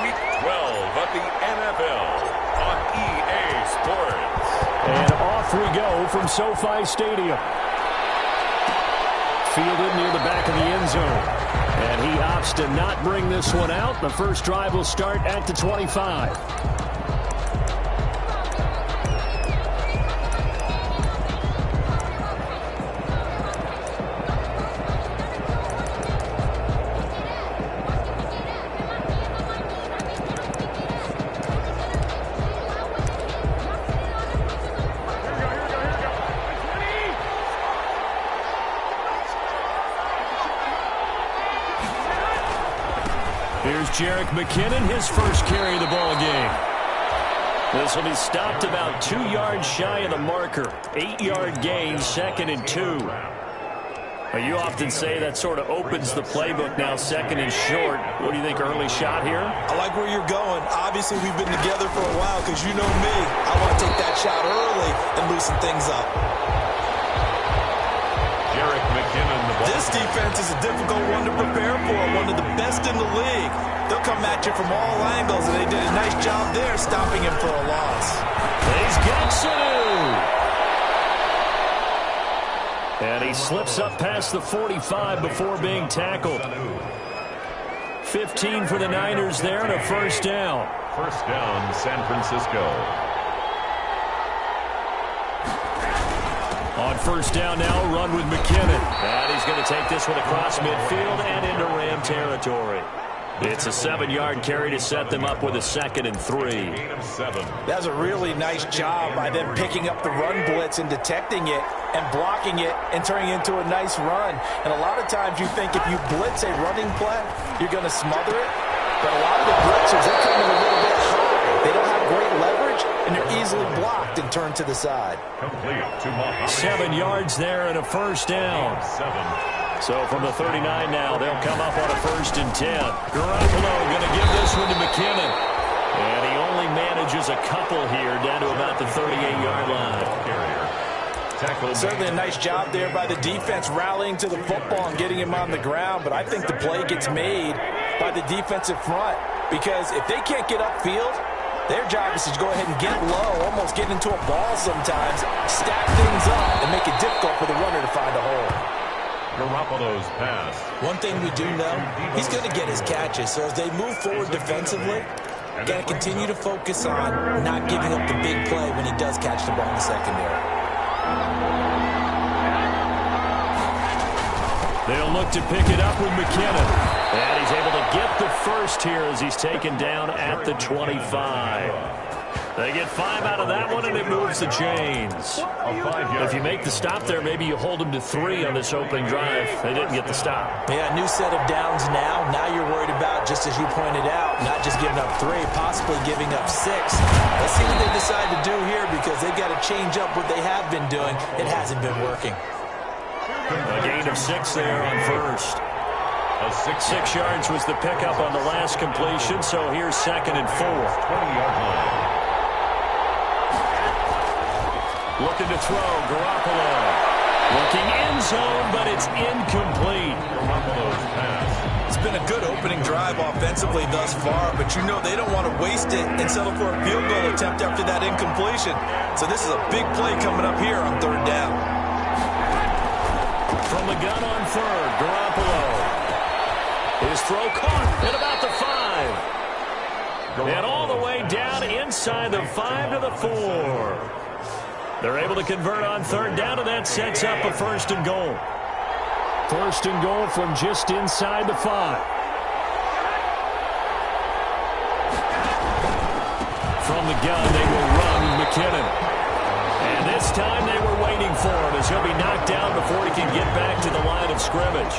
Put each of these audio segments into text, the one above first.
Week 12 of the NFL on EA Sports. And off we go from SoFi Stadium. Fielded near the back of the end zone. And he opts to not bring this one out. The first drive will start at the 25. Here's Jerick McKinnon, his first carry of the ball game. This will be stopped about 2 yards shy of the marker. 8-yard gain, 2nd and 2. You often say that sort of opens the playbook now, 2nd and short. What do you think, early shot here? I like where you're going. Obviously, we've been together for a while because you know me. I want to take that shot early and loosen things up. Jerick McKinnon, the ball. This defense is a difficult one to prepare for, one of the best in the league. They'll come at you from all angles, and they did a nice job there stopping him for a loss. He's got Sanu. And he slips up past the 45 before being tackled. 15 for the Niners there and a first down. First down, San Francisco. On first down now, run with McKinnon. And he's going to take this one across midfield and into Ram territory. It's a 7-yard carry to set them up with a 2nd and 3. That's a really nice job by them picking up the run blitz and detecting it and blocking it and turning it into a nice run. And a lot of times you think if you blitz a running play, you're going to smother it. But a lot of the blitzers, they come in a little bit high. They don't have great leverage, and they're easily blocked and turned to the side. 7 yards there and a first down. So from the 39 now, they'll come up on a 1st and 10. Garoppolo going to give this one to McKinnon. And he only manages a couple here down to about the 38-yard line. Certainly a nice job there by the defense rallying to the football and getting him on the ground. But I think the play gets made by the defensive front. Because if they can't get upfield, their job is to go ahead and get low, almost get into a ball sometimes, stack things up, and make it difficult for the runner to find a hole. Garoppolo's pass. One thing we do know, he's going to get his catches. So as they move forward defensively, got to continue to focus on not giving up the big play when he does catch the ball in the secondary. They'll look to pick it up with McKinnon. And he's able to get the first here as he's taken down at the 25. They get 5 out of that one, and it moves the chains. If you make the stop there, maybe you hold them to 3 on this opening drive. They didn't get the stop. Yeah, new set of downs now. Now you're worried about, just as you pointed out, not just giving up 3, possibly giving up 6. Let's see what they decide to do here because they've got to change up what they have been doing. It hasn't been working. A gain of 6 there on first. 6 yards was the pickup on the last completion, so here's 2nd and 4. 20-yard line. Looking to throw, Garoppolo. Looking end zone, but it's incomplete. Garoppolo's pass. It's been a good opening drive offensively thus far, but you know they don't want to waste it and settle for a field goal attempt after that incompletion. So this is a big play coming up here on 3rd down. From the gun on 3rd, Garoppolo. His throw caught at about the 5. And all the way down inside the 5 to the 4. They're able to convert on 3rd down, and that sets up a 1st and goal. 1st and goal from just inside the 5. From the gun, they will run McKinnon. And this time they were waiting for him as he'll be knocked down before he can get back to the line of scrimmage.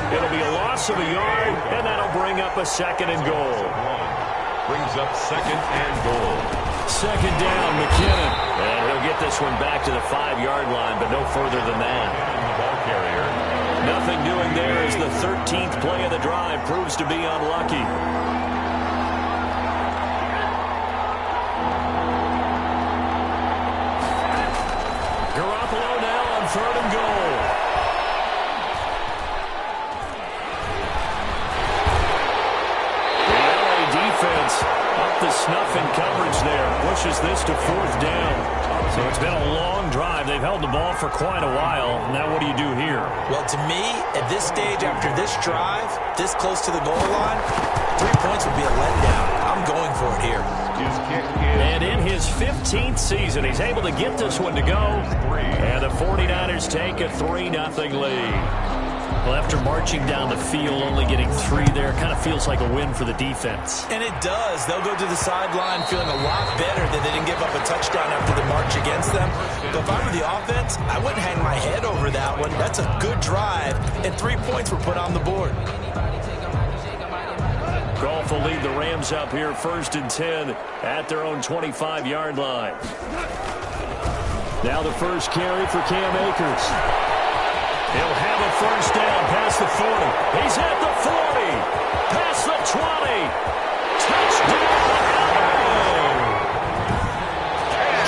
It'll be a loss of a yard, and that'll bring up a 2nd and goal. Brings up 2nd and goal. 2nd down, McKinnon. And he'll get this one back to the 5-yard line, but no further than that. The ball carrier. Nothing doing there as the 13th play of the drive proves to be unlucky. Garoppolo now on 3rd and goal. The LA defense the snuff in coverage there. Pushes this to 4th down. So it's been a long drive. They've held the ball for quite a while. Now what do you do here? Well, to me, at this stage after this drive, this close to the goal line, 3 points would be a letdown. I'm going for it here. And in his 15th season, he's able to get this one to go. And the 49ers take a 3-0 lead. Well, after marching down the field, only getting 3 there, kind of feels like a win for the defense. And it does. They'll go to the sideline feeling a lot better that they didn't give up a touchdown after the march against them. But if I were the offense, I wouldn't hang my head over that one. That's a good drive, and 3 points were put on the board. Goff will lead the Rams up here 1st and 10 at their own 25-yard line. Now the first carry for Cam Akers. He'll have a 1st down past the 40. He's at the 40. Past the 20. Touchdown.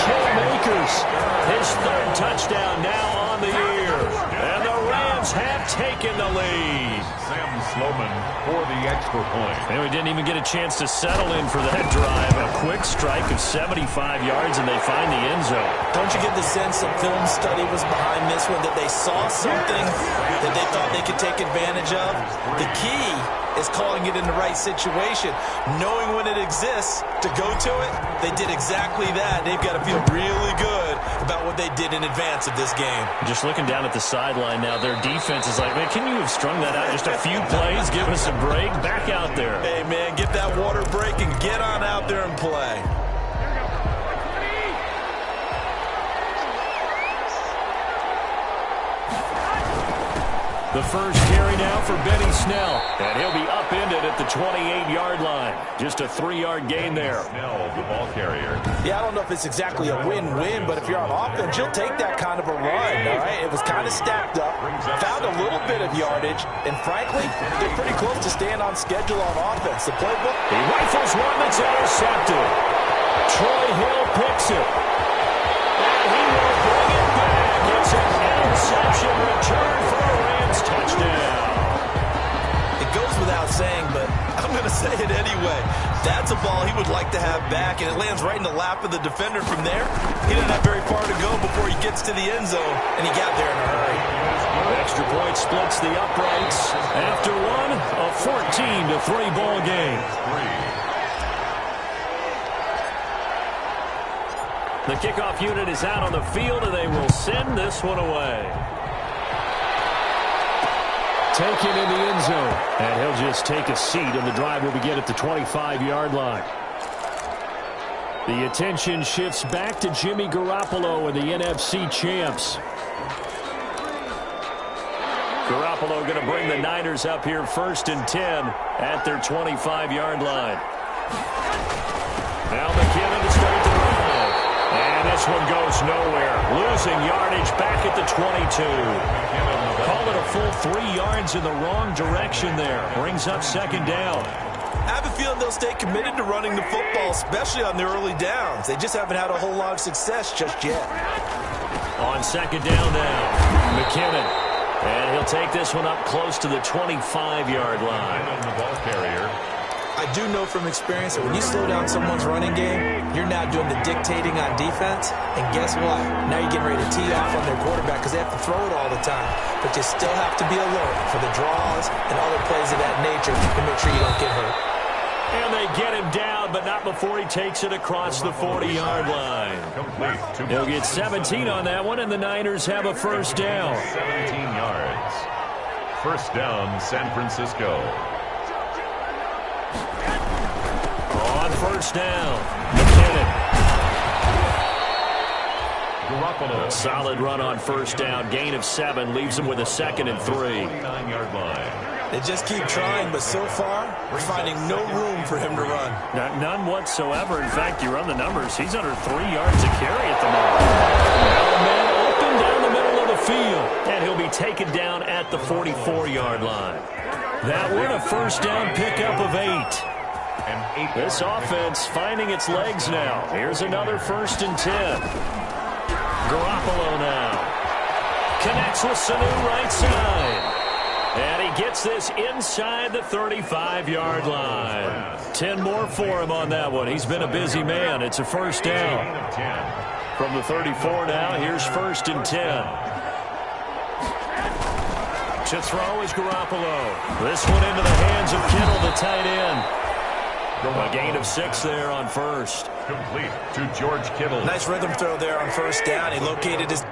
Cam Akers, his 3rd touchdown now on the year. And the Rams have taken the lead. Sam Sloman for the extra point. And we didn't even get a chance to settle in for that drive. A quick strike of 75 yards, and they find the end zone. Don't you get the sense that film study was behind this one, that they saw something that they thought they could take advantage of? The key is calling it in the right situation. Knowing when it exists to go to it, they did exactly that. They've got to feel really good about what they did in advance of this game. Just looking down at the sideline now, their defense is like, man, can you have strung that out just a few plays? Give us a break. Back out there. Hey, man, get that water break and get on out there and play. The first carry now for Benny Snell. And he'll be upended at the 28-yard line. Just a 3-yard gain there. Snell, the ball carrier. Yeah, I don't know if it's exactly a win-win, but if you're on offense, you'll take that kind of a run, all right? It was kind of stacked up, found a little bit of yardage, and frankly, they're pretty close to staying on schedule on offense. The playbook, he rifles one that's intercepted. Troy Hill picks it. And he will bring it back. It's an interception return for a Rams touchdown. It goes without saying, but I'm going to say it anyway. That's a ball he would like to have back, and it lands right in the lap of the defender from there. He didn't have very far to go before he gets to the end zone, and he got there in a hurry. Extra point splits the uprights. After one, a 14-3 ball game. The kickoff unit is out on the field, and they will send this one away. Taken in the end zone. And he'll just take a seat, and the drive will begin at the 25-yard line. The attention shifts back to Jimmy Garoppolo and the NFC champs. Garoppolo going to bring the Niners up here 1st and 10 at their 25-yard line. Now McKinnon to start the drive. And this one goes nowhere. Losing yardage back at the 22. Call it a full 3 yards in the wrong direction there. Brings up 2nd down. I have a feeling they'll stay committed to running the football, especially on the early downs. They just haven't had a whole lot of success just yet. On 2nd down now, McKinnon. And he'll take this one up close to the 25-yard line. The ball carrier. I do know from experience that when you slow down someone's running game, you're now doing the dictating on defense. And guess what? Now you're getting ready to tee off on their quarterback because they have to throw it all the time. But you still have to be alert for the draws and other plays of that nature to make sure you don't get hurt. And they get him down, but not before he takes it across the 40-yard line. He'll get 17 on that one, and the Niners have a 1st down. 17 yards. 1st down, San Francisco. On 1st down, McKinnon. Garoppolo. Solid run on 1st down. Gain of 7 leaves him with a 2nd and 3. 9-yard line. They just keep trying, but so far, we're finding no room for him to run. None whatsoever. In fact, you run the numbers. He's under 3 yards a carry at the moment. Now a man open down the middle of the field, and he'll be taken down at the 44-yard line. That one a 1st down pickup of 8. This offense finding its legs now. Here's another 1st and 10. Garoppolo now. Connects with Sanu right side. And he gets this inside the 35-yard line. 10 more for him on that one. He's been a busy man. It's a first down. From the 34 now, here's 1st and 10. To throw is Garoppolo. This one into the hands of Kittle, the tight end. A gain of 6 there on first. Complete to George Kittle. Nice rhythm throw there on first down. He located his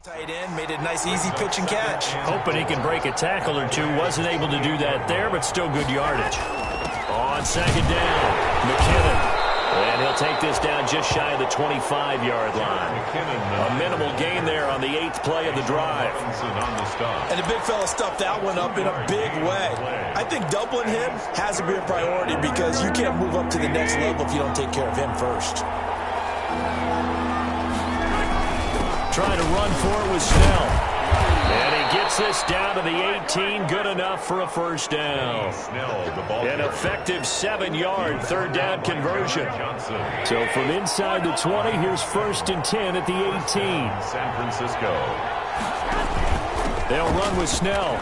tight end, made it a nice easy pitch and catch. Hoping he can break a tackle or two. Wasn't able to do that there, but still good yardage. On second down, McKinnon. And he'll take this down just shy of the 25-yard line. A minimal gain there on the 8th play of the drive. And the big fella stuffed that one up in a big way. I think doubling him has to be a priority because you can't move up to the next level if you don't take care of him first. Trying to run for it with Snell. And he gets this down to the 18. Good enough for a first down. An effective 7-yard third down conversion. So from inside the 20, here's 1st and 10 at the 18. San Francisco. They'll run with Snell.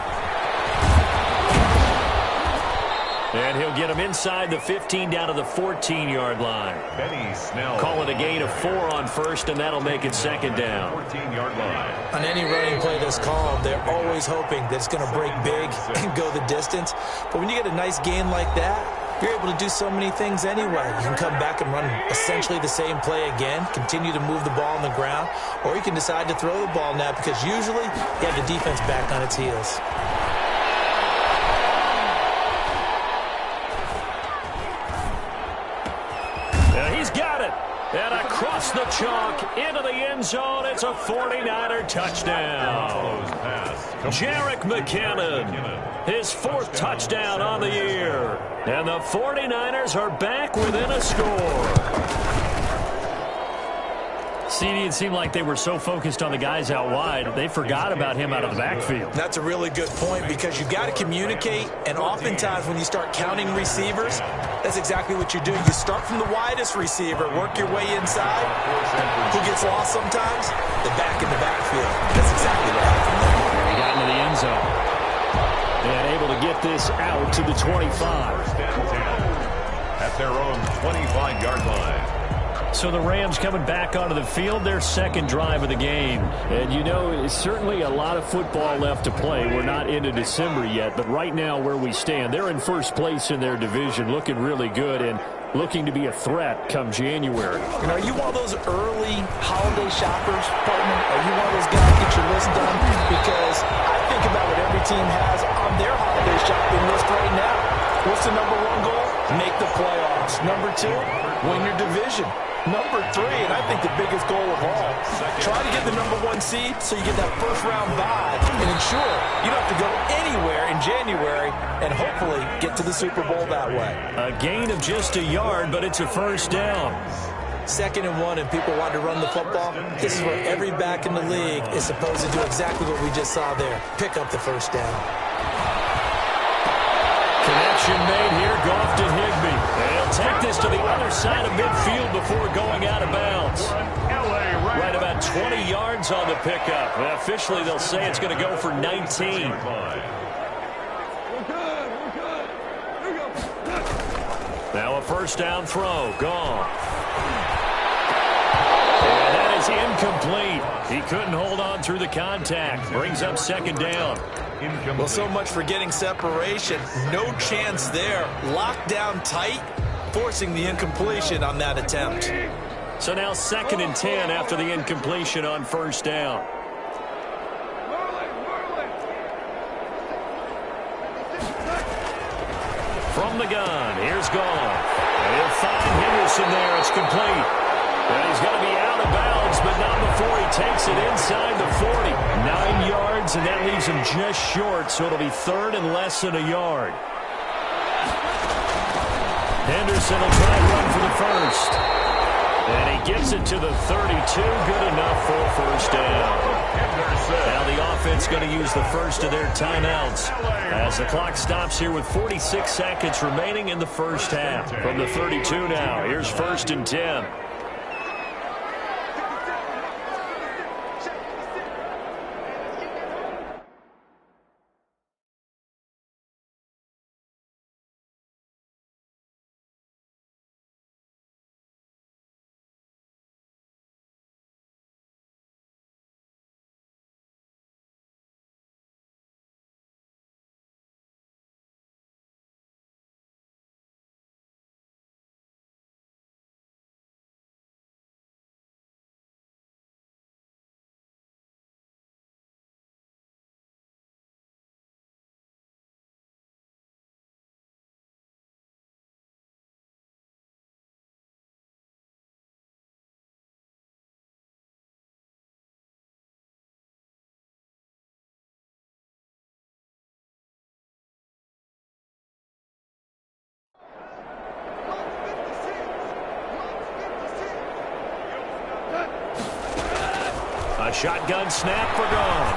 And he'll get him inside the 15 down to the 14-yard line. Benny Snell. Call it a gain of 4 on first, and that'll make it second down. 14-yard line. On any running play that's called, they're always hoping that it's going to break big and go the distance. But when you get a nice gain like that, you're able to do so many things anyway. You can come back and run essentially the same play again, continue to move the ball on the ground, or you can decide to throw the ball now because usually you have the defense back on its heels. And across the chalk into the end zone, it's a 49er touchdown. Jerick McKinnon, his 4th touchdown on the year. And the 49ers are back within a score. CD, it seemed like they were so focused on the guys out wide, they forgot about him out of the backfield. That's a really good point because you got to communicate, and oftentimes when you start counting receivers, that's exactly what you do. You start from the widest receiver, work your way inside. Who gets lost sometimes? The back in the backfield. That's exactly what happened there. He got into the end zone. And able to get this out to the 25. At their own 25-yard line. So the Rams coming back onto the field, their 2nd drive of the game. And, you know, it's certainly a lot of football left to play. We're not into December yet, but right now where we stand, they're in 1st place in their division, looking really good and looking to be a threat come January. And are you one of those early holiday shoppers, partner? Are you one of those guys get your list done? Because I think about what every team has on their holiday shopping list right now. What's the number 1 goal? Make the playoffs. Number 2, win your division. Number 3, and I think the biggest goal of all, try to get the number 1 seed so you get that first-round bye and ensure you don't have to go anywhere in January and hopefully get to the Super Bowl that way. A gain of just a yard, but it's a first down. 2nd and 1, and people want to run the football. This is where every back in the league is supposed to do exactly what we just saw there, pick up the first down. Connection made here, Goff to Higbee. They'll take this to the other side of midfield before going out of bounds. Right about 20 yards on the pickup. And officially, they'll say it's going to go for 19. Now a first down throw. Gone. And that is incomplete. He couldn't hold on through the contact. Brings up 2nd down. Well, so much for getting separation. No chance there. Locked down tight, forcing the incompletion on that attempt. So now 2nd and 10 after the incompletion on first down. From the gun, here's Goff. And he'll find Henderson there. It's complete. And he's going to be out of bounds, but not before he takes it inside the 40. 9 yards, and that leaves him just short, so it'll be 3rd and less than a yard. Henderson will try and run for the first. And he gets it to the 32. Good enough for a first down. Now the offense going to use the first of their timeouts as the clock stops here with 46 seconds remaining in the first half. From the 32 now, here's 1st and 10. A shotgun snap for Goff.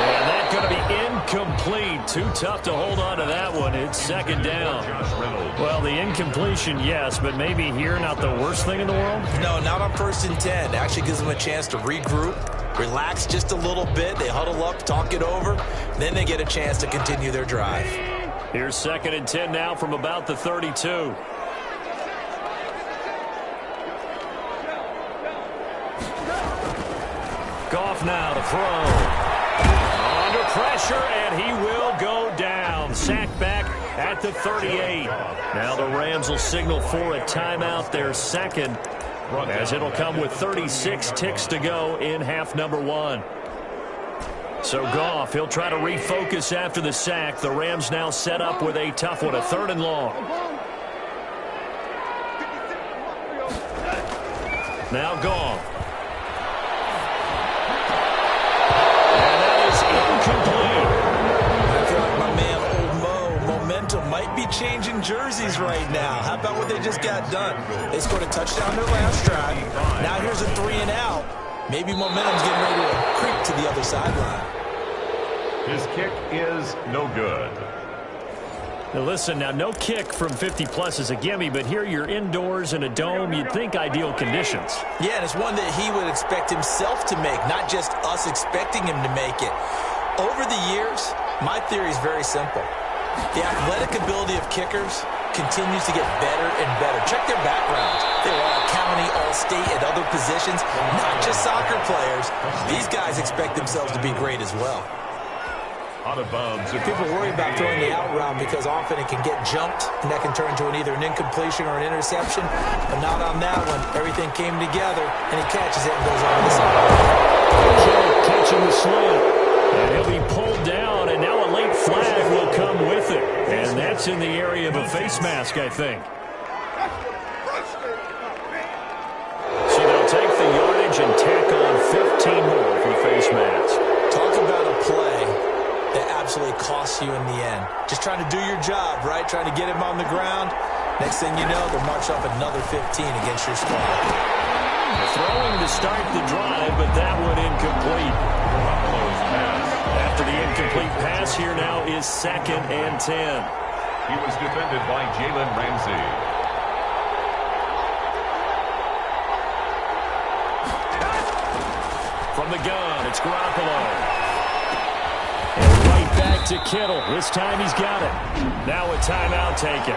And that's going to be incomplete. Too tough to hold on to that one. It's second down. Well, the incompletion, yes, but maybe here not the worst thing in the world? No, not on 1st and 10. Actually gives them a chance to regroup, relax just a little bit. They huddle up, talk it over. Then they get a chance to continue their drive. Here's 2nd and 10 now from about the 32. Goff now to throw. Under pressure, and he will go down. Sacked back at the 38. Now the Rams will signal for a timeout, their second, as it'll come with 36 ticks to go in half number 1. So Goff, he'll try to refocus after the sack. The Rams now set up with a tough one, a 3rd and long. Now Goff. I feel like my man, Old Mo, momentum might be changing jerseys right now. How about what they just got done? They scored a touchdown their last drive. Now here's a 3 and out. Maybe momentum's getting ready to creep to the other sideline. His kick is no good. Now listen, now no kick from 50-plus is a gimme, but here you're indoors in a dome. You'd think ideal conditions. Yeah, and it's one that he would expect himself to make, not just us expecting him to make it. Over the years, my theory is very simple. The athletic ability of kickers continues to get better and better. Check their backgrounds. They were all county, all state, at other positions, not just soccer players. These guys expect themselves to be great as well. Out of bounds. People worry about throwing the out route because often it can get jumped, and that can turn into either an incompletion or an interception. But not on that one. Everything came together, and he catches it and goes over the side. Catching the slant. And he'll be pulled down, and now a late flag will come with it. And that's in the area of a face mask, I think. So they'll take the yardage and tack on 15 more for face mask. Talk about a play that absolutely costs you in the end. Just trying to do your job, right? Trying to get him on the ground. Next thing you know, they'll march up another 15 against your squad. Throwing to start the drive, but that one incomplete. After the incomplete pass, here now is 2nd and 10. He was defended by Jalen Ramsey. From the gun, it's Garoppolo. And right back to Kittle. This time he's got it. Now a timeout taken.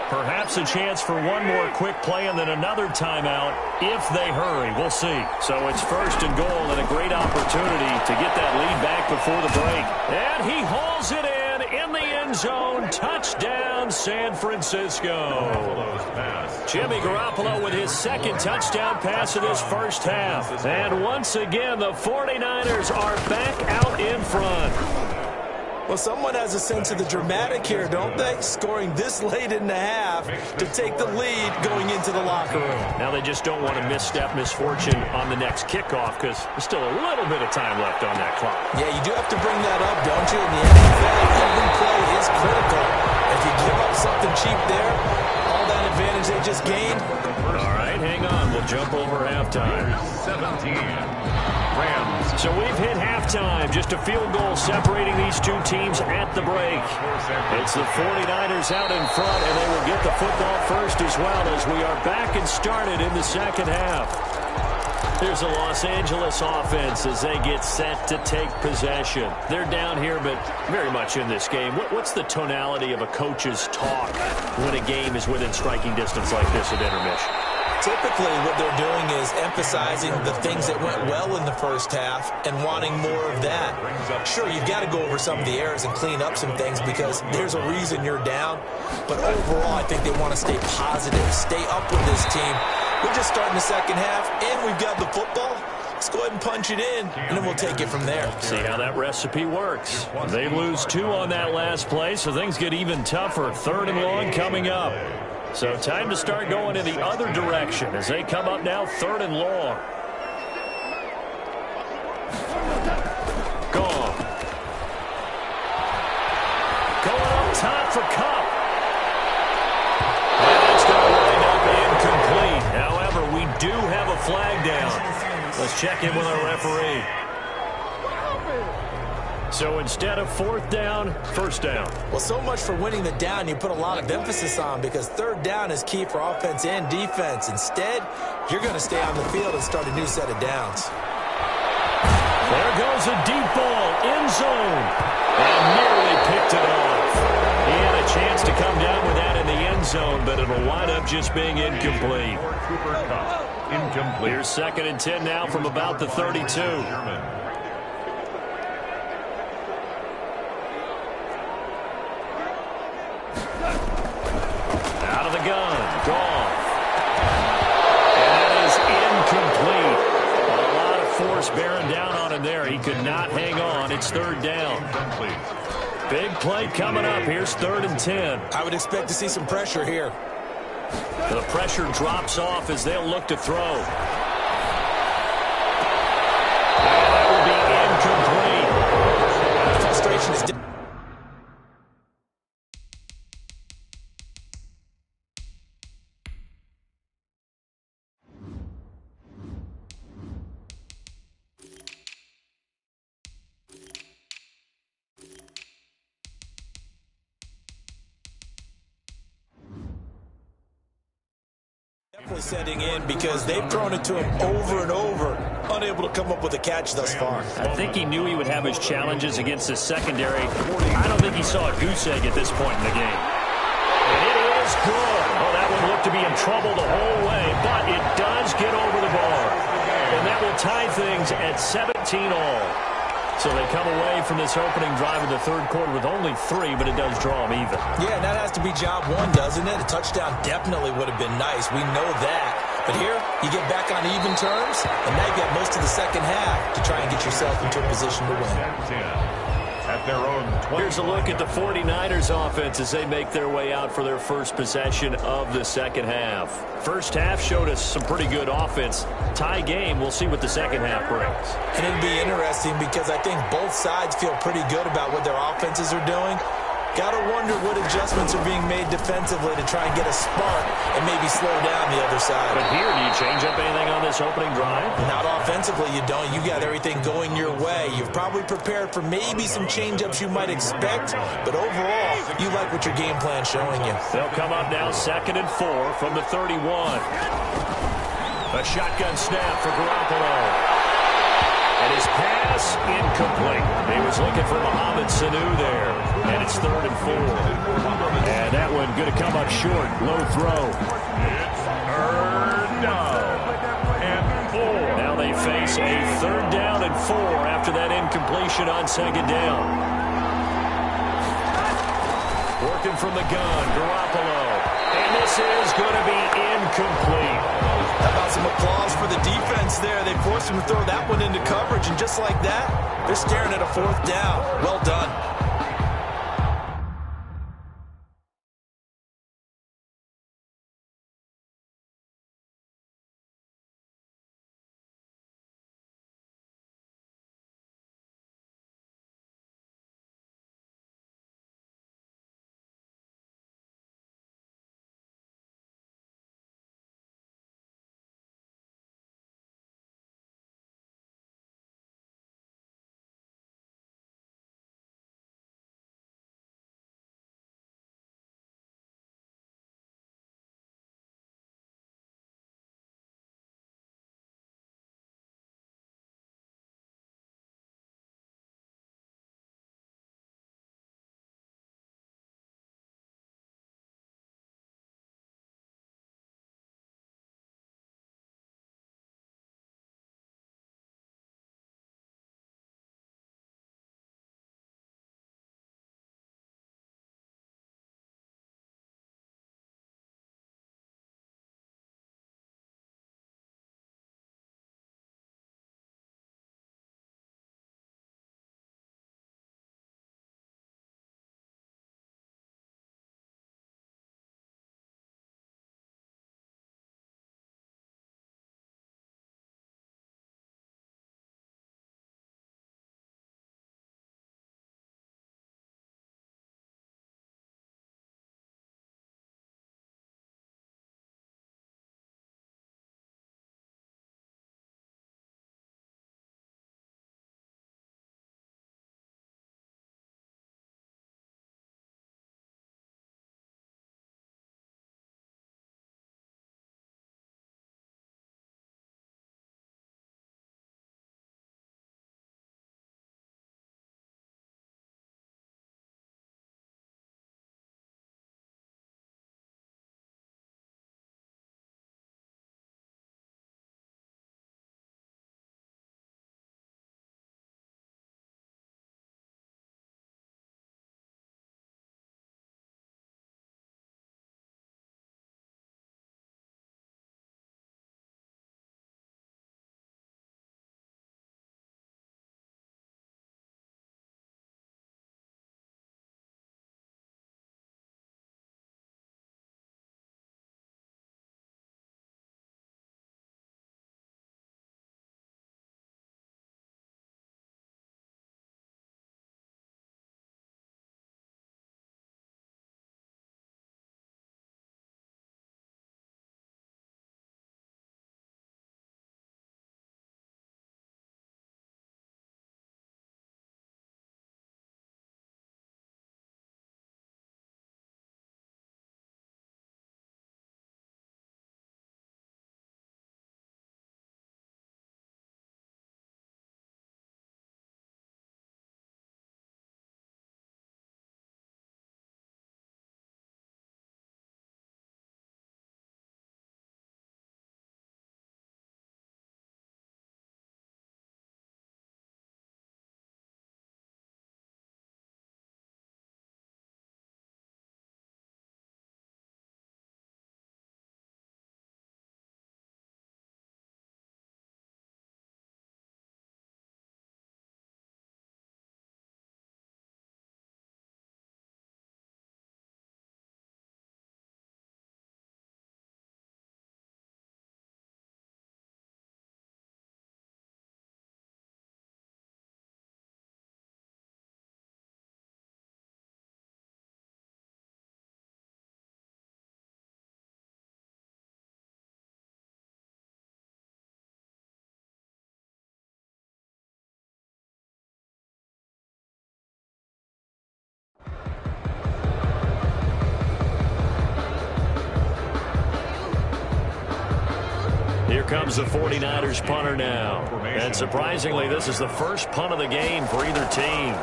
Perhaps a chance for one more quick play and then another timeout if they hurry. We'll see. So it's 1st and goal and a great opportunity to get that lead back before the break. And he hauls it in the end zone. Touchdown, San Francisco. Jimmy Garoppolo with his 2nd touchdown pass of this first half. And once again, the 49ers are back out in front. Well, someone has a sense of the dramatic here, don't they? Scoring this late in the half to take the lead going into the locker room. Now they just don't want to misstep misfortune on the next kickoff because there's still a little bit of time left on that clock. Yeah, you do have to bring that up, don't you? In the NFL, every play is critical. If you give up something cheap there, all that advantage they just gained. All right, hang on. We'll jump over halftime. 17. Rams. So we've hit halftime. Just a field goal separating these two teams at the break. It's the 49ers out in front, and they will get the football first as well as we are back and started in the second half. Here's the Los Angeles offense as they get set to take possession. They're down here, but very much in this game. What's the tonality of a coach's talk when a game is within striking distance like this at intermission? Typically, what they're doing is emphasizing the things that went well in the first half and wanting more of that. Sure, you've got to go over some of the errors and clean up some things because there's a reason you're down. But overall, I think they want to stay positive, stay up with this team. We're just starting the second half, and we've got the football. Let's go ahead and punch it in, and then we'll take it from there. See how that recipe works. They lose 2 on that last play, so things get even tougher. 3rd and long coming up. So time to start going in the other direction as they come up now 3rd and long. Gone. Going up top for Cup. And it's going to wind up incomplete. However, we do have a flag down. Let's check in with our referee. So instead of fourth down, first down. Well, so much for winning the down you put a lot of emphasis on, because third down is key for offense and defense. Instead, you're going to stay on the field and start a new set of downs. There goes a deep ball, end zone, and nearly picked it off. He had a chance to come down with that in the end zone, but it'll wind up just being incomplete. Here's 2nd and 10 now from about the 32. Out of the gun, Goff. And that is incomplete. A lot of force bearing down on him there. He could not hang on. It's third down. Big play coming up. Here's 3rd and 10. I would expect to see some pressure here. The pressure drops off as they'll look to throw. And that will be incomplete. Frustration is definitely setting in, because they've thrown it to him over and over, unable to come up with a catch thus far. I think he knew he would have his challenges against the secondary. I don't think he saw a goose egg at this point in the game. And it is good. Oh, that one looked to be in trouble the whole way, but it does get over the bar. And that will tie things at 17 all. So they come away from this opening drive in the third quarter with only 3, but it does draw them even. Yeah, and that has to be job one, doesn't it? A touchdown definitely would have been nice. We know that. But here, you get back on even terms, and now you got most of the second half to try and get yourself into a position to win. At their own 20. Here's a look at the 49ers offense as they make their way out for their first possession of the second half. First half showed us some pretty good offense. Tie game, we'll see what the second half brings. And it'll be interesting, because I think both sides feel pretty good about what their offenses are doing. Got to wonder what adjustments are being made defensively to try and get a spark and maybe slow down the other side. But here, do you change up anything on this opening drive? Not offensively, you don't. You got everything going your way. You've probably prepared for maybe some change-ups you might expect, but overall, you like what your game plan's showing you. They'll come up now 2nd and 4 from the 31. A shotgun snap for Garoppolo. And his pass, incomplete. He was looking for Mohamed Sanu there. And it's 3rd and 4. And that one going to come up short. Low throw. It's 3rd down and 4. Now they face a 3rd down and 4 after that incompletion on 2nd down. Working from the gun, Garoppolo. And this is going to be incomplete. How about some applause for the defense there? They forced him to throw that one into coverage, and just like that, they're staring at a 4th down. Well done. comes the 49ers punter now. And surprisingly, this is the first punt of the game for either team.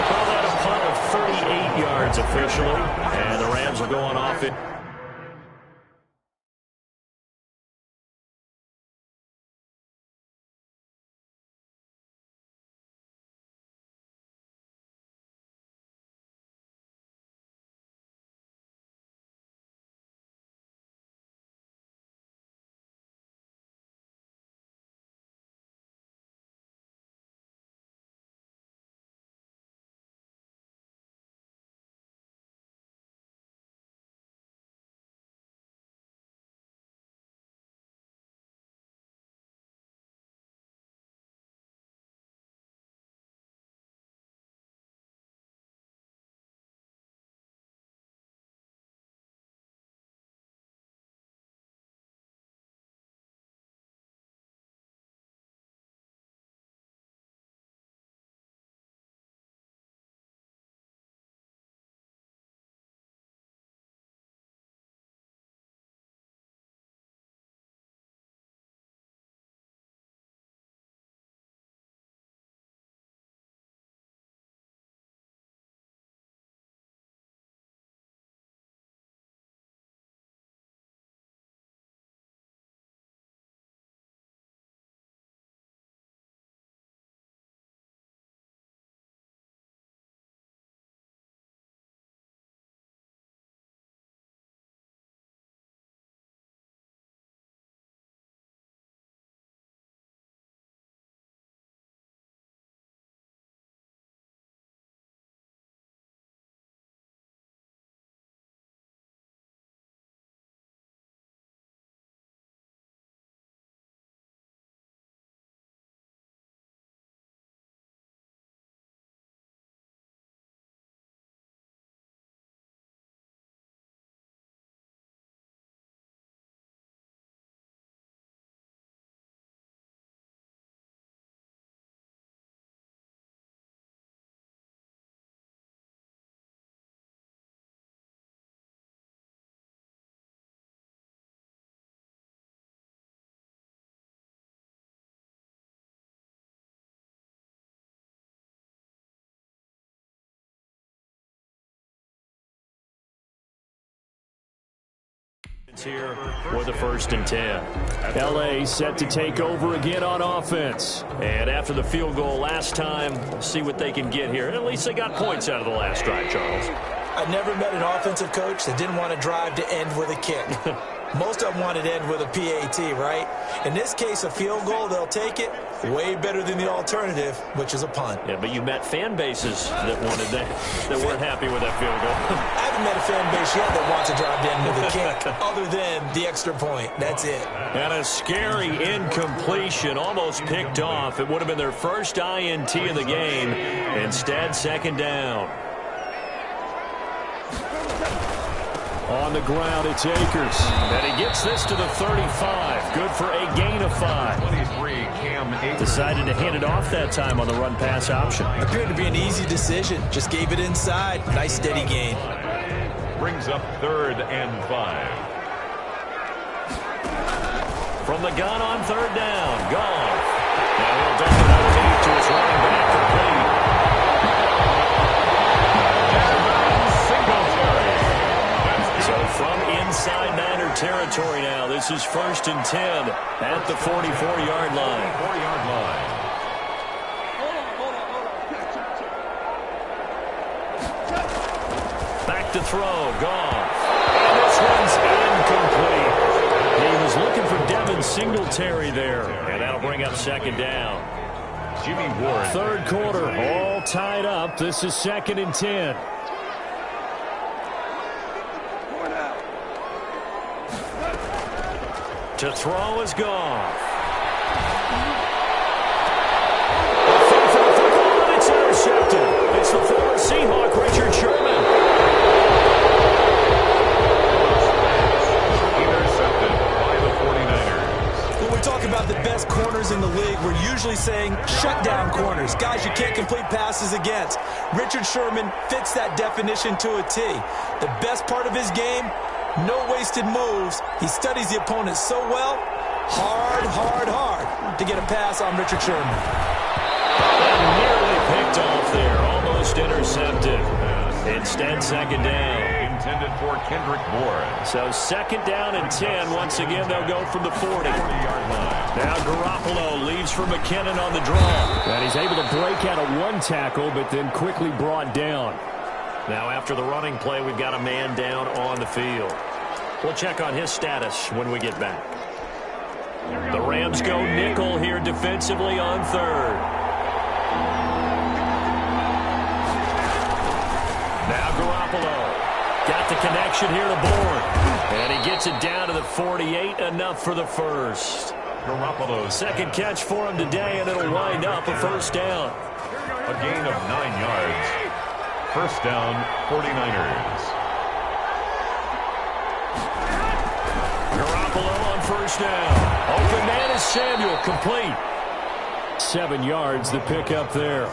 Call that a punt of 38 yards officially. And the Rams will go on offense. Here with the 1st and 10. L.A. set to take over again on offense. And after the field goal last time, we'll see what they can get here. And at least they got points out of the last drive, Charles. I never met an offensive coach that didn't want to drive to end with a kick. Most of them wanted to end with a PAT, right? In this case, a field goal, they'll take it. Way better than the alternative, which is a punt. Yeah, but you met fan bases that wanted that weren't happy with that field goal. I haven't met a fan base yet that wants to drive to end with a kick, other than the extra point. That's it. And a scary incompletion, almost picked off. It would have been their first INT of the game. Instead, 2nd down. On the ground, it's Akers. And he gets this to the 35. Good for a gain of 5. 23, Cam Akers. Decided to hand it off that time on the run-pass option. Appeared to be an easy decision. Just gave it inside. Nice, steady gain. Brings up 3rd and 5. From the gun on 3rd down. Gone. Now he'll dump it underneath to his running back for Payne. So from inside Niner territory now, this is 1st and 10 at the 44-yard line. 44-yard line. Back to throw, Goff. And this one's incomplete. He was looking for Devin Singletary there, and that'll bring up 2nd down. Jimmy Ward. 3rd quarter, all tied up. This is 2nd and 10. To throw is Goff. It's intercepted. It's the former Seahawk, Richard Sherman. Intercepted by the 49ers. When we talk about the best corners in the league, we're usually saying shut down corners, guys you can't complete passes against. Richard Sherman fits that definition to a T. The best part of his game, no wasted moves. He studies the opponent so well, hard to get a pass on Richard Sherman. Nearly picked off there, almost intercepted. Instead, second down. Intended for Kendrick Bourne. So second down and 10. Once again, they'll go from the 40. Now Garoppolo leaves for McKinnon on the draw. And he's able to break out of one tackle, but then quickly brought down. Now after the running play, we've got a man down on the field. We'll check on his status when we get back. The Rams go nickel here defensively on third. Now Garoppolo got the connection here to Bourne. And he gets it down to the 48, enough for the first. Garoppolo. Second catch for him today, and it'll wind up a first down. A gain of 9 yards. First down, 49ers. Garoppolo on first down. Open man is Samuel, complete. 7 yards, the pickup there.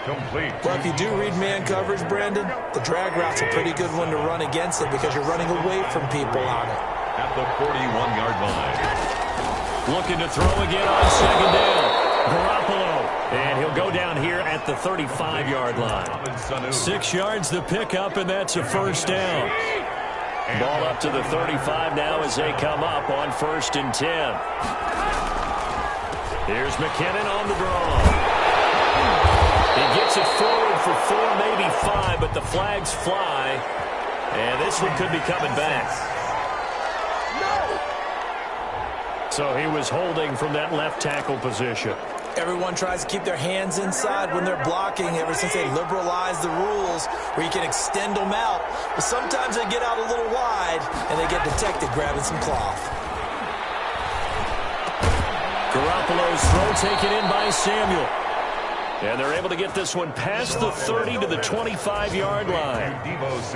Complete. Well, if you do read man coverage, Brandon, the drag route's a pretty good one to run against it because you're running away from people on it. At the 41-yard line. Looking to throw again on second down. Garoppolo. And he'll go down here at the 35-yard line. 6 yards the pickup, and that's a first down. Ball up to the 35 now as they come up on 1st and 10. Here's McKinnon on the draw. He gets it forward for 4, maybe 5, but the flags fly. And this one could be coming back. So he was holding from that left tackle position. Everyone tries to keep their hands inside when they're blocking ever since they liberalized the rules where you can extend them out. But sometimes they get out a little wide and they get detected grabbing some cloth. Garoppolo's throw taken in by Samuel. And they're able to get this one past the 30 to the 25-yard line.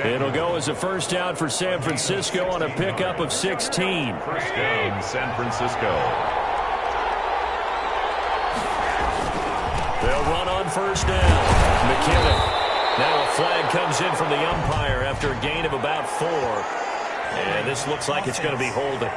It'll go as a first down for San Francisco on a pickup of 16. First down, San Francisco. They'll run on first down. McKinnon. Now a flag comes in from the umpire after a gain of about 4. And this looks like it's going to be holding.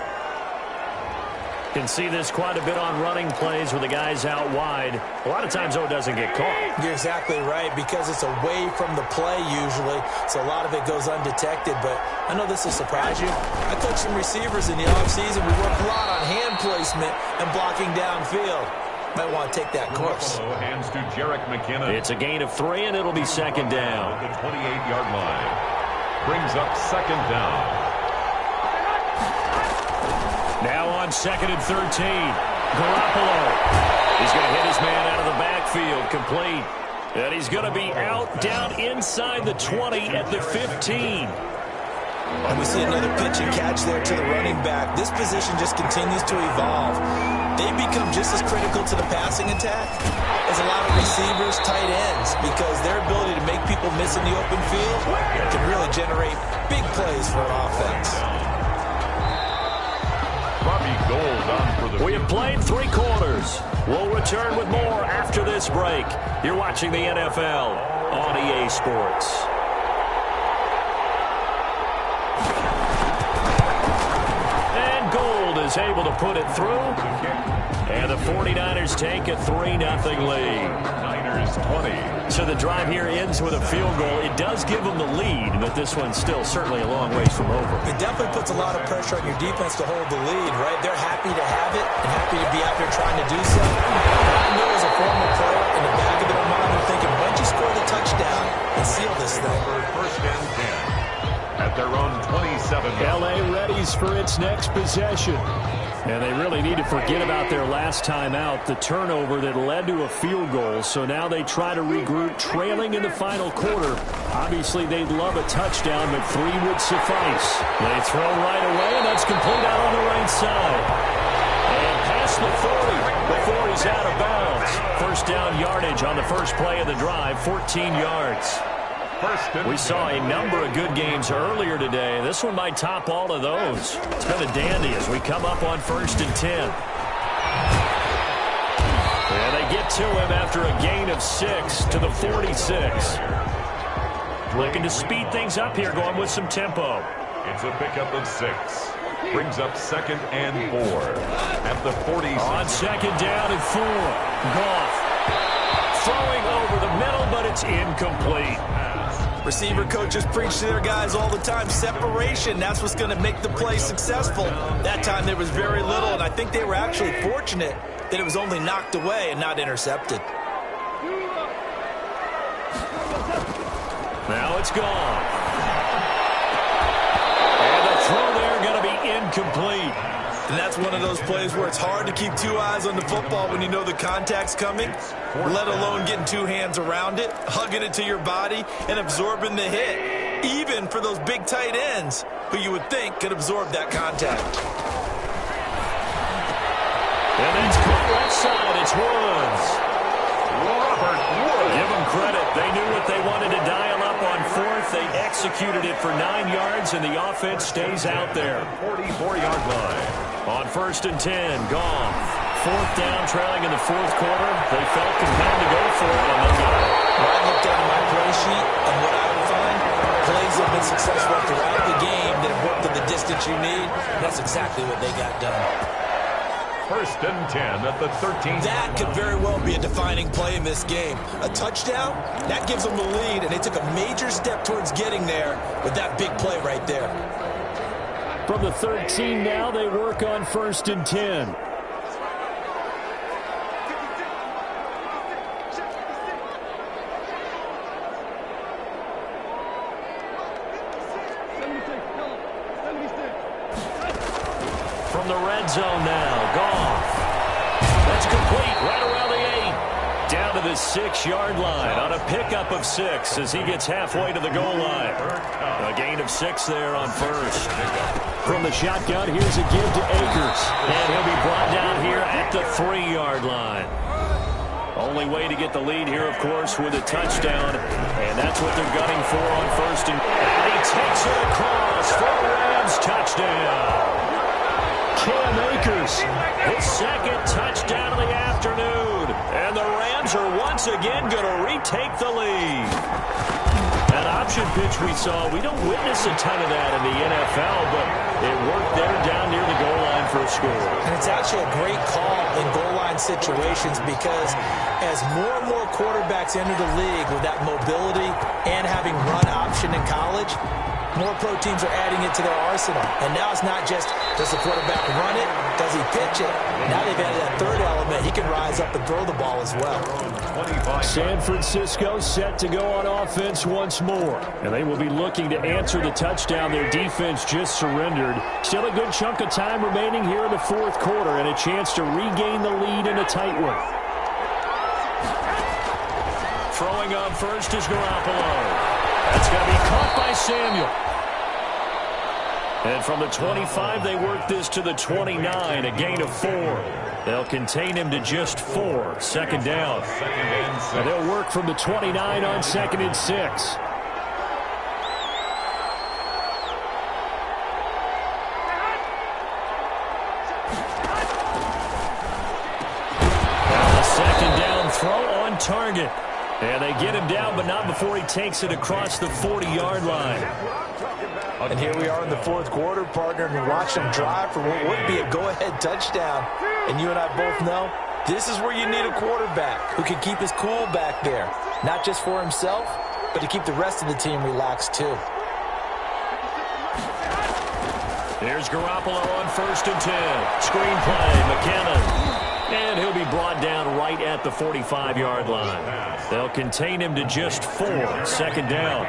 Can see this quite a bit on running plays with the guys out wide. A lot of times, though, it doesn't get caught. You're exactly right, because it's away from the play usually, so a lot of it goes undetected. But I know this will surprise you. I coached some receivers in the offseason. We worked a lot on hand placement and blocking downfield. Might want to take that course. Hands to Jerick McKinnon. It's a gain of 3, and it'll be second down. The 28-yard line. Brings up second down. Now on 2nd and 13. Garoppolo. He's going to hit his man out of the backfield, complete. And he's going to be out down inside the 20 at the 15. And we see another pitch and catch there to the running back. This position just continues to evolve. They become just as critical to the passing attack as a lot of receivers, tight ends, because their ability to make people miss in the open field can really generate big plays for an offense. We have played 3 quarters. We'll return with more after this break. You're watching the NFL on EA Sports. And Gold is able to put it through. And the 49ers take a 3-0 lead. Niners 20. So the drive here ends with a field goal. It does give them the lead, but this one's still certainly a long ways from over. It definitely puts a lot of pressure on your defense to hold the lead, right? They're happy to have it and happy to be out there trying to do so. But I know as a former player, in the back of their mind, they're thinking, why don't you score the touchdown and seal this thing? First and 10. At their own 27. LA readies for its next possession. And they really need to forget about their last time out, the turnover that led to a field goal. So now they try to regroup, trailing in the final quarter. Obviously, they'd love a touchdown, but 3 would suffice. They throw right away, and that's complete out on the right side. And past the 40 before he's out of bounds. First down yardage on the first play of the drive, 14 yards. We saw a number of good games earlier today. This one might top all of those. It's been a dandy as we come up on 1st and 10. get to him after a gain of 6 to the 46. Looking to speed things up here, going with some tempo. It's a pickup of 6. Brings up 2nd and 4 at the 46. On 2nd down and 4. Goff throwing over the middle, but it's incomplete. Receiver coaches preach to their guys all the time. Separation, that's what's going to make the play successful. That time there was very little, and I think they were actually fortunate that it was only knocked away and not intercepted. Now it's gone. And the throw there going to be incomplete. And that's one of those plays where it's hard to keep 2 eyes on the football when you know the contact's coming, let alone getting 2 hands around it, hugging it to your body, and absorbing the hit, even for those big tight ends who you would think could absorb that contact. And it's caught left side. It's Woods. Robert Woods. Give them credit. They knew what they wanted to dial up on 4th. They executed it for 9 yards, and the offense stays out there. 44-yard line. On 1st and 10, Goff. 4th down, trailing in the 4th quarter. They felt compelled to go for it, and they got it. When I looked down at my play sheet, and what I would find, plays have been successful throughout the game that have worked at the distance you need. That's exactly what they got done. 1st and 10 at the 13. That could very well be a defining play in this game. A touchdown, that gives them the lead, and they took a major step towards getting there with that big play right there. From the 13 now, they work on 1st and 10. From the red zone now, Goff. That's complete right around the 8. Down to the 6-yard line on a pickup of 6 as he gets halfway to the goal line. A gain of 6 there on 1st. From the shotgun, here's a give to Akers. And he'll be brought down here at the 3-yard line. Only way to get the lead here, of course, with a touchdown. And that's what they're gunning for on 1st. And he takes it across for a Rams touchdown. Cam Akers, his 2nd touchdown of the afternoon. And the Rams are once again going to retake the lead. That option pitch we saw, we don't witness a ton of that in the NFL, but it worked there down near the goal line for a score. And it's actually a great call in goal line situations because as more and more quarterbacks enter the league with that mobility and having run option in college, more pro teams are adding it to their arsenal. And now it's not just, does the quarterback run it? Does he pitch it? Now they've added that 3rd element. He can rise up and throw the ball as well. San Francisco set to go on offense once more. And they will be looking to answer the touchdown their defense just surrendered. Still a good chunk of time remaining here in the 4th quarter and a chance to regain the lead in a tight one. Throwing up first is Garoppolo. That's going to be caught by Samuel. And from the 25, they work this to the 29, a gain of 4. They'll contain him to just 4, 2nd down. And they'll work from the 29 on 2nd and 6. Now the 2nd down throw on target. And they get him down, but not before he takes it across the 40-yard line. And here we are in the 4th quarter, partner, and we're watching them drive for what would be a go-ahead touchdown. And you and I both know this is where you need a quarterback who can keep his cool back there, not just for himself, but to keep the rest of the team relaxed too. Here's Garoppolo on 1st and 10. Screen play, McKinnon. And he'll be brought down right at the 45-yard line. They'll contain him to just 4, 2nd down.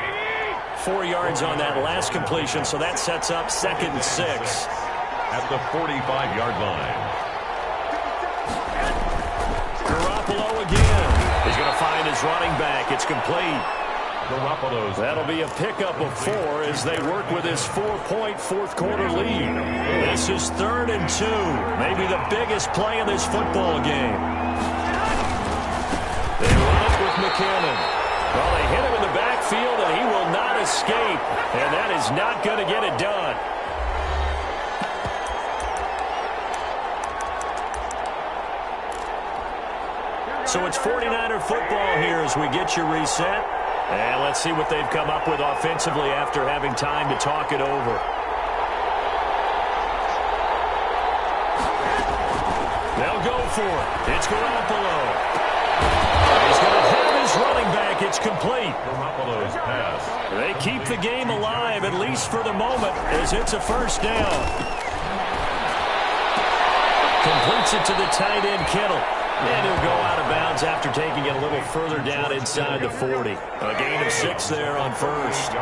4 yards on that last completion, so that sets up 2nd and 6. At the 45-yard line. Garoppolo again. He's going to find his running back. It's complete. Garoppolo's. That'll be a pickup of 4 as they work with his 4-point 4th quarter lead. This is 3rd and 2. Maybe the biggest play in this football game. They run it with McKinnon. Well, they hit him in the backfield, and he will not escape. And that is not going to get it done. So it's 49er football here as we get you reset. And let's see what they've come up with offensively after having time to talk it over. They'll go for it. It's Garoppolo. He's going to have his running back. It's complete. Garoppolo's pass. They keep the game alive, at least for the moment, as it's a first down. Completes it to the tight end, Kittle. And he'll go out of bounds after taking it a little further down inside the 40. A gain of 6 there on first.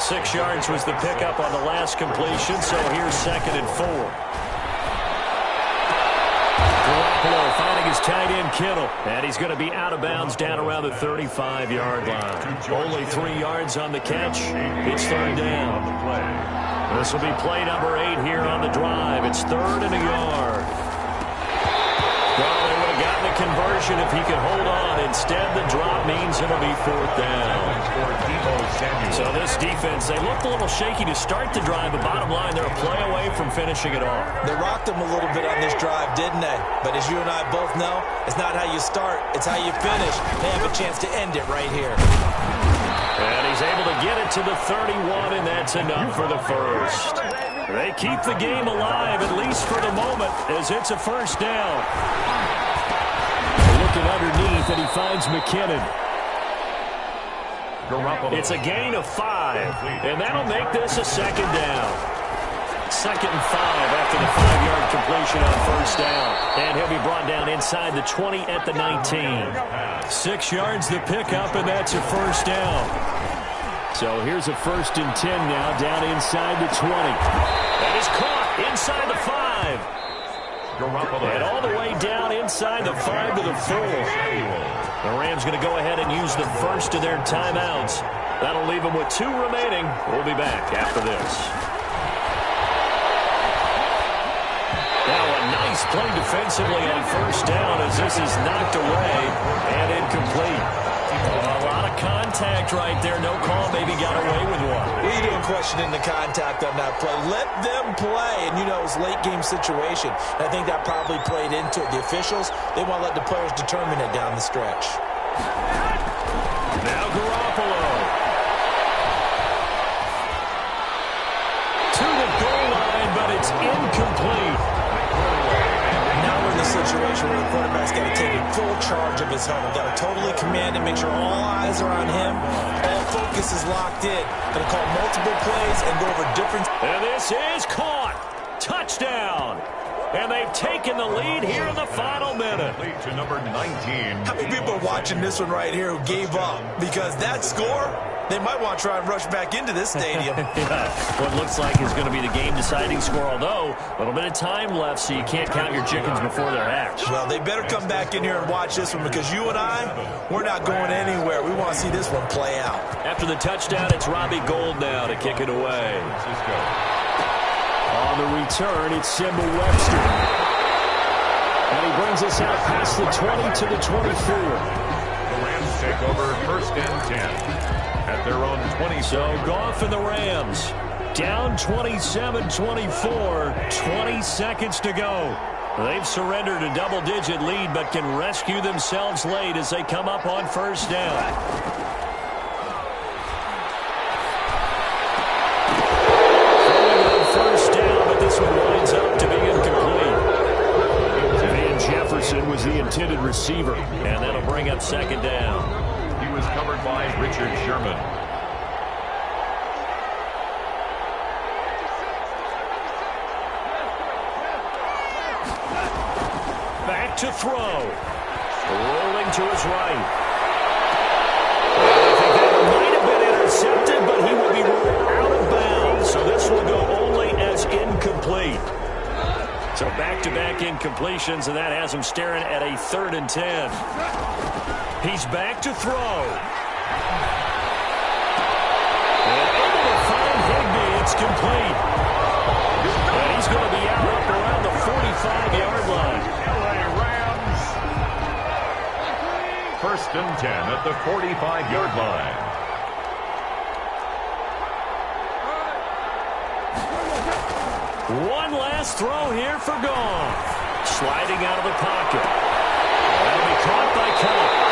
6 yards was the pickup on the last completion, so here's 2nd and 4. Garoppolo finding his tight end, Kittle. And he's going to be out of bounds down around the 35-yard line. Only 3 yards on the catch. It's 3rd down. This will be play number 8 here on the drive. It's 3rd and a yard. Well, they would have gotten the conversion if he could hold on. Instead, the drop means it'll be 4th down. So this defense, they looked a little shaky to start the drive, but bottom line, they're a play away from finishing it off. They rocked them a little bit on this drive, didn't they? But as you and I both know, it's not how you start, it's how you finish. They have a chance to end it right here. And he's able to get it to the 31, and that's enough for the first. They keep the game alive, at least for the moment, as it's a first down. Looking underneath, and he finds McKinnon. It's a gain of 5, and that'll make this a 2nd down. 2nd and 5 after the 5-yard completion on first down. And he'll be brought down inside the 20 at the 19. 6 yards the pickup, and that's a first down. So here's a 1st and 10 now, down inside the 20. That is caught inside the 5. And all the way down inside the 5 to the 4. The Rams going to go ahead and use the first of their timeouts. That'll leave them with 2 remaining. We'll be back after this. Now a nice play defensively on first down as this is knocked away and incomplete. A lot of contact right there. No call. Maybe got away with one. What are you doing questioning the contact on that play? Let them play. And, you know, it's a late-game situation. And I think that probably played into it. The officials, they want to let the players determine it down the stretch. Now Garoppolo. To the goal line, but it's incomplete. Now we're in the situation where the quarterback's got to take full charge of his huddle. Got to totally command and make sure all eyes are on him. All focus is locked in. Going to call multiple plays and go over different. And this is caught. Touchdown. And they've taken the lead here in the final minute. Lead to number 19. How many people are watching this one right here who gave up? Because that score, they might want to try and rush back into this stadium. Yeah, what looks like is going to be the game-deciding score, although a little bit of time left, so you can't count your chickens before they're hatched. Well, they better come back in here and watch this one because you and I, we're not going anywhere. We want to see this one play out. After the touchdown, it's Robbie Gould now to kick it away. On the return, it's Simba Webster. And he brings us out past the 20 to the 24. The Rams take over 1st and 10 at their own 20. So Goff and the Rams down 27-24, 20 seconds to go. They've surrendered a double-digit lead but can rescue themselves late as they come up on first down. This one winds up to be incomplete. Van Jefferson was the intended receiver, and that'll bring up 2nd down. He was covered by Richard Sherman. Back to throw. Rolling to his right. I think that might have been intercepted, but he will be ruled out of bounds. So this will go only as incomplete. So back-to-back incompletions, and that has him staring at a 3rd and 10. He's back to throw. And able to find Higbee. It's complete. And he's going to be out up around the 45-yard line. LA Rams. 1st and 10 at the 45-yard line. One last throw here for Goff. Sliding out of the pocket. That'll be caught by count.